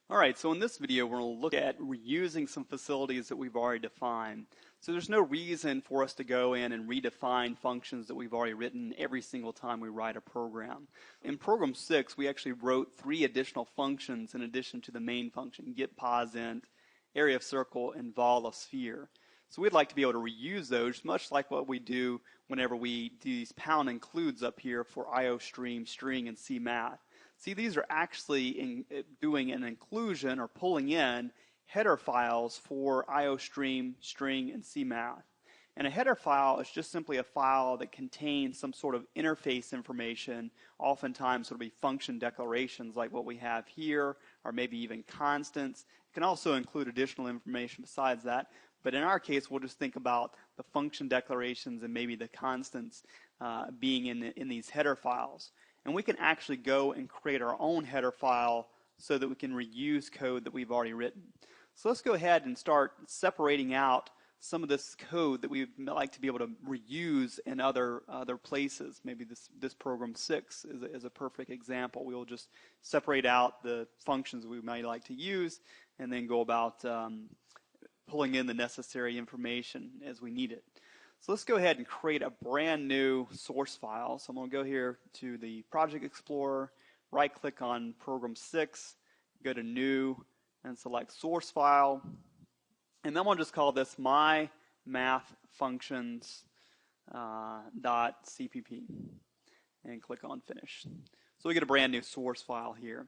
All right, so in this video, we're going to look at reusing some facilities that we've already defined. So there's no reason for us to go in and redefine functions that we've already written every single time we write a program. In program 6, we actually wrote 3 additional functions in addition to the main function, get, posint, area of circle, and vol of sphere. So we'd like to be able to reuse those, much like what we do whenever we do these pound includes up here for IOStream, string, and CMath. See, these are actually doing an inclusion or pulling in header files for IOStream, string, and CMath. And a header file is just simply a file that contains some sort of interface information. Oftentimes it'll be function declarations like what we have here, or maybe even constants. It can also include additional information besides that. But in our case, we'll just think about the function declarations and maybe the constants being in these header files. And we can actually go and create our own header file so that we can reuse code that we've already written. So let's go ahead and start separating out some of this code that we'd like to be able to reuse in other places. Maybe this program 6 is a perfect example. We'll just separate out the functions we might like to use and then go about pulling in the necessary information as we need it. So let's go ahead and create a brand new source file. So I'm going to go here to the Project Explorer, right click on Program 6, go to New, and select Source File. And then we'll just call this mymathfunctions.cpp and click on Finish. So we get a brand new source file here.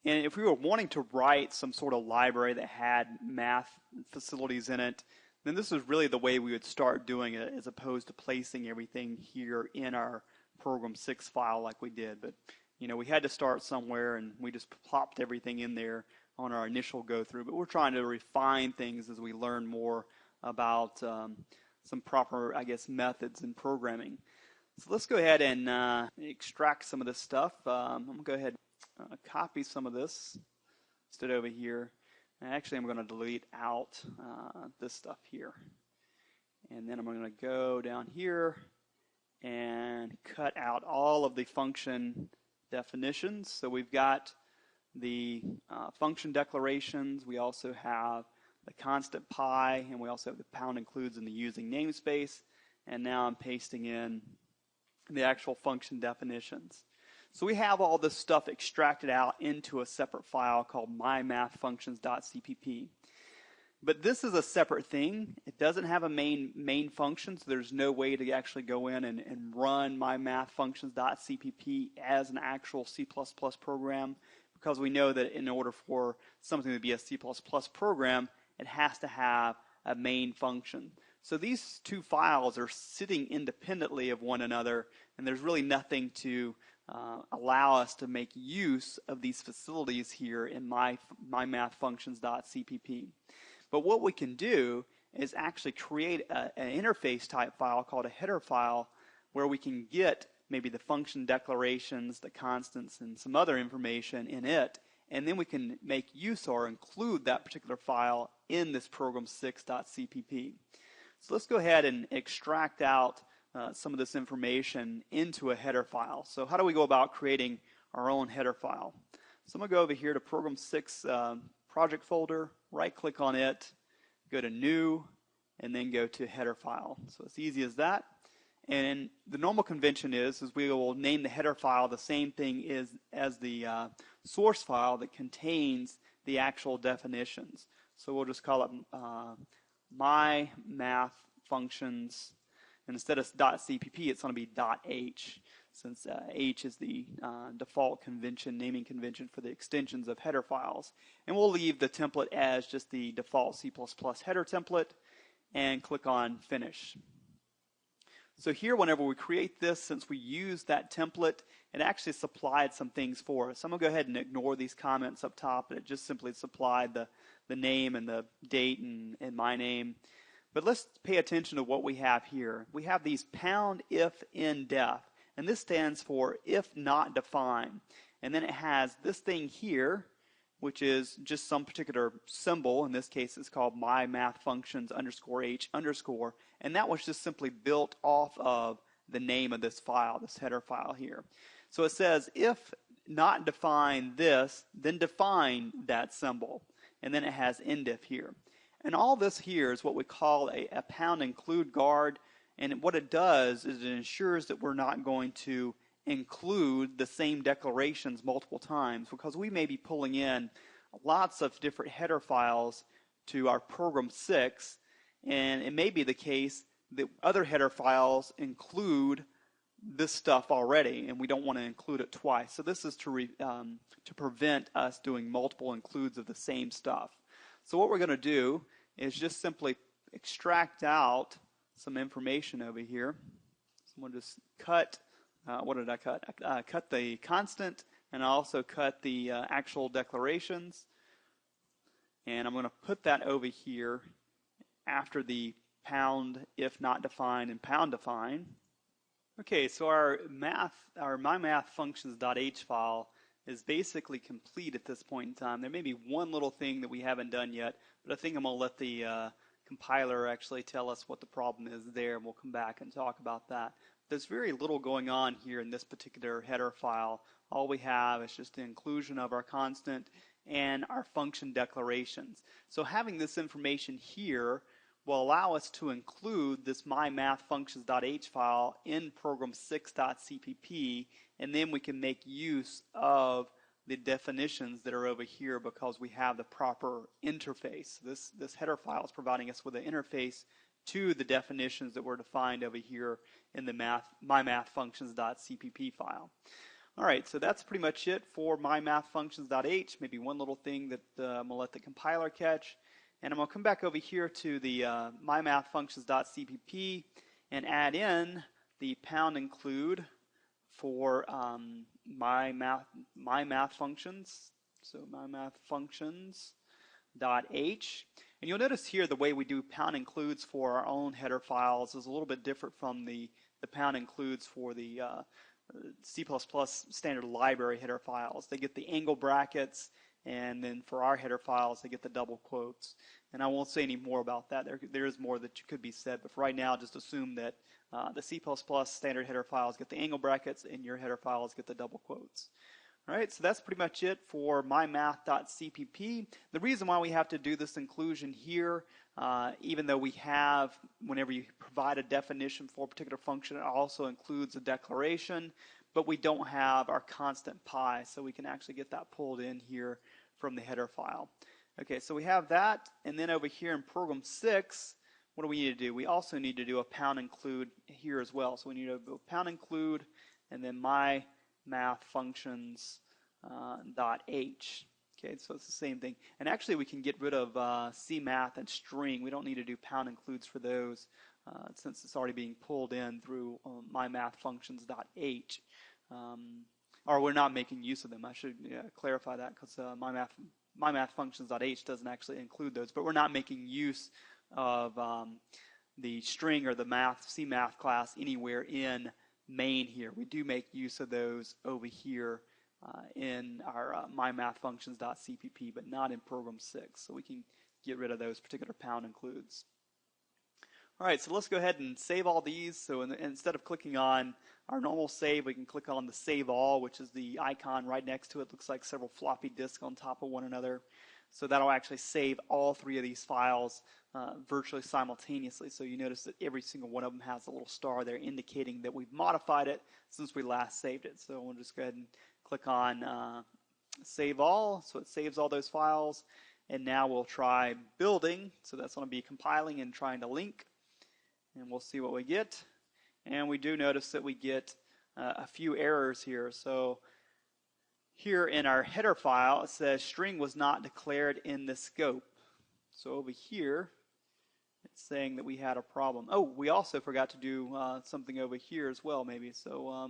And if we were wanting to write some sort of library that had math facilities in it, then this is really the way we would start doing it, as opposed to placing everything here in our program 6 file like we did. But we had to start somewhere, and we just plopped everything in there on our initial go through. But we're trying to refine things as we learn more about some proper, methods in programming. So let's go ahead and extract some of this stuff. I'm going to go ahead and copy some of this, stood over here. And actually, I'm going to delete out this stuff here. And then I'm going to go down here and cut out all of the function definitions. So we've got the function declarations. We also have the constant pi, and we also have the pound includes in the using namespace. And now I'm pasting in the actual function definitions. So we have all this stuff extracted out into a separate file called mymathfunctions.cpp. But this is a separate thing. It doesn't have a main function, so there's no way to actually go in and run mymathfunctions.cpp as an actual C++ program, because we know that in order for something to be a C++ program, it has to have a main function. So these two files are sitting independently of one another, and there's really nothing to allow us to make use of these facilities here in mymathfunctions.cpp. But what we can do is actually create an interface type file called a header file, where we can get maybe the function declarations, the constants, and some other information in it, and then we can make use or include that particular file in this program6.cpp. So let's go ahead and extract out some of this information into a header file. So how do we go about creating our own header file? So I'm going to go over here to Program 6 project folder, right click on it, go to New, and then go to Header File. So it's easy as that. And the normal convention is we will name the header file the same thing as the source file that contains the actual definitions. So we'll just call it mymathfunctions. And instead of .cpp, it's going to be .h, since h is the default convention, naming convention for the extensions of header files. And we'll leave the template as just the default C++ header template, and click on Finish. So here, whenever we create this, since we used that template, it actually supplied some things for us. I'm going to go ahead and ignore these comments up top, and it just simply supplied the name and the date and my name. But let's pay attention to what we have here. We have these pound if in def, and this stands for if not defined. And then it has this thing here, which is just some particular symbol. In this case, it's called mymathfunctions_h_, and that was just simply built off of the name of this file, this header file here. So it says if not define this, then define that symbol. And then it has endif here. And all this here is what we call a pound include guard. And what it does is it ensures that we're not going to include the same declarations multiple times, because we may be pulling in lots of different header files to our program 6, and it may be the case that other header files include this stuff already, and we don't want to include it twice. So this is to prevent us doing multiple includes of the same stuff. So what we're going to do is just simply extract out some information over here. So I'm going to just cut, what did I cut? I cut the constant, and I also cut the actual declarations. And I'm going to put that over here after the pound if not defined and pound define. Okay, so our mymathfunctions.h file is basically complete at this point in time. There may be one little thing that we haven't done yet, but I think I'm going to let the compiler actually tell us what the problem is there, and we'll come back and talk about that. There's very little going on here in this particular header file. All we have is just the inclusion of our constant and our function declarations. So having this information here will allow us to include this mymathfunctions.h file in program6.cpp, and then we can make use of the definitions that are over here because we have the proper interface. This header file is providing us with an interface to the definitions that were defined over here in the mymathfunctions.cpp file. All right, so that's pretty much it for mymathfunctions.h. Maybe one little thing that I'm going to let the compiler catch. And I'm going to come back over here to the mymathfunctions.cpp and add in the pound include for mymathfunctions. So mymathfunctions.h. And you'll notice here the way we do pound includes for our own header files is a little bit different from the pound includes for the C++ standard library header files. They get the angle brackets, and then for our header files, they get the double quotes. And I won't say any more about that. There is more that could be said, but for right now, just assume that the C++ standard header files get the angle brackets, and your header files get the double quotes. All right, so that's pretty much it for mymath.cpp. The reason why we have to do this inclusion here, even though we have, whenever you provide a definition for a particular function, it also includes a declaration, but we don't have our constant pi, so we can actually get that pulled in here from the header file. Okay, so we have that, and then over here in program 6, what do we need to do? We also need to do a pound include here as well. So we need to do a pound include, and then mymathfunctions.h. Okay, so it's the same thing. And actually we can get rid of cmath and string. We don't need to do pound includes for those since it's already being pulled in through mymathfunctions.h. Or we're not making use of them. I should clarify that because mymathfunctions.h doesn't actually include those, but we're not making use of the string or the cmath class anywhere in main here. We do make use of those over here in our mymathfunctions.cpp, but not in program 6. So we can get rid of those particular pound includes. All right, so let's go ahead and save all these. So instead of clicking on our normal save, we can click on the save all, which is the icon right next to it. Looks like several floppy disks on top of one another. So that'll actually save all three of these files virtually simultaneously. So you notice that every single one of them has a little star there indicating that we've modified it since we last saved it. So we'll just go ahead and click on save all. So it saves all those files. And now we'll try building. So that's going to be compiling and trying to link. And we'll see what we get. And we do notice that we get a few errors here. So here in our header file, it says string was not declared in the scope. So over here, it's saying that we had a problem. Oh, we also forgot to do something over here as well, maybe. So,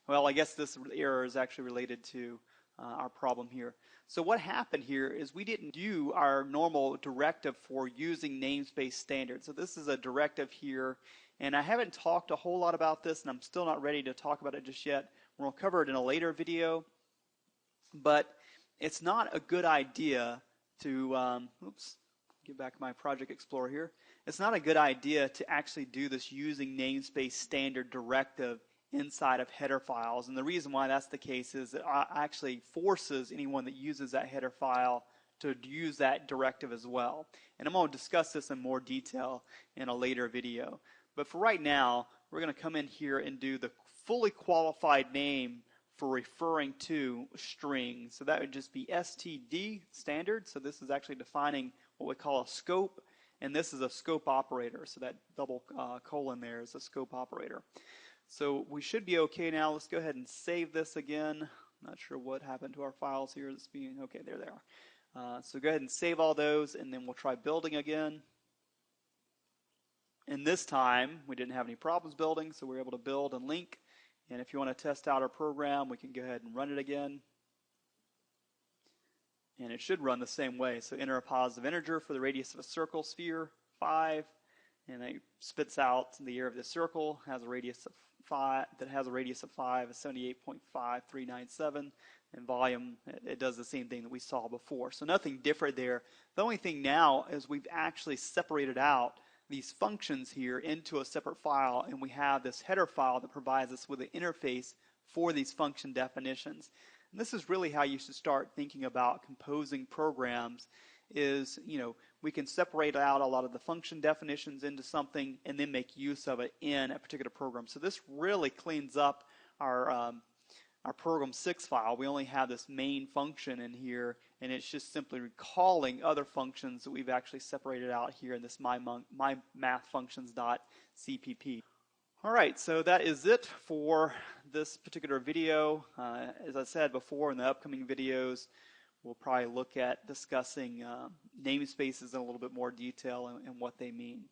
well, I guess this error is actually related to our problem here. So what happened here is we didn't do our normal directive for using namespace standards. So this is a directive here, and I haven't talked a whole lot about this, and I'm still not ready to talk about it just yet. We'll cover it in a later video, but it's not a good idea to, get back my Project Explorer here. It's not a good idea to actually do this using namespace standard directive inside of header files. And the reason why that's the case is it actually forces anyone that uses that header file to use that directive as well. And I'm going to discuss this in more detail in a later video. But for right now, we're going to come in here and do the fully qualified name for referring to string. So that would just be std standard. So this is actually defining what we call a scope, and this is a scope operator. So that double colon there is a scope operator. So we should be okay now. Let's go ahead and save this again. Not sure what happened to our files here. It's being okay. There they are. So go ahead and save all those, and then we'll try building again. And this time we didn't have any problems building, so we were able to build and link. And if you want to test out our program, we can go ahead and run it again. And it should run the same way. So enter a positive integer for the radius of a circle sphere, 5, and it spits out the area of the circle has a radius of 5 that has a radius of 5 is 78.5397, and volume it does the same thing that we saw before. So nothing different there. The only thing now is we've actually separated out these functions here into a separate file, and we have this header file that provides us with an interface for these function definitions. And this is really how you should start thinking about composing programs is, we can separate out a lot of the function definitions into something and then make use of it in a particular program. So this really cleans up our program 6 file. We only have this main function in here, and it's just simply recalling other functions that we've actually separated out here in this mymathfunctions.cpp. All right, so that is it for this particular video. As I said before, in the upcoming videos, we'll probably look at discussing namespaces in a little bit more detail and what they mean.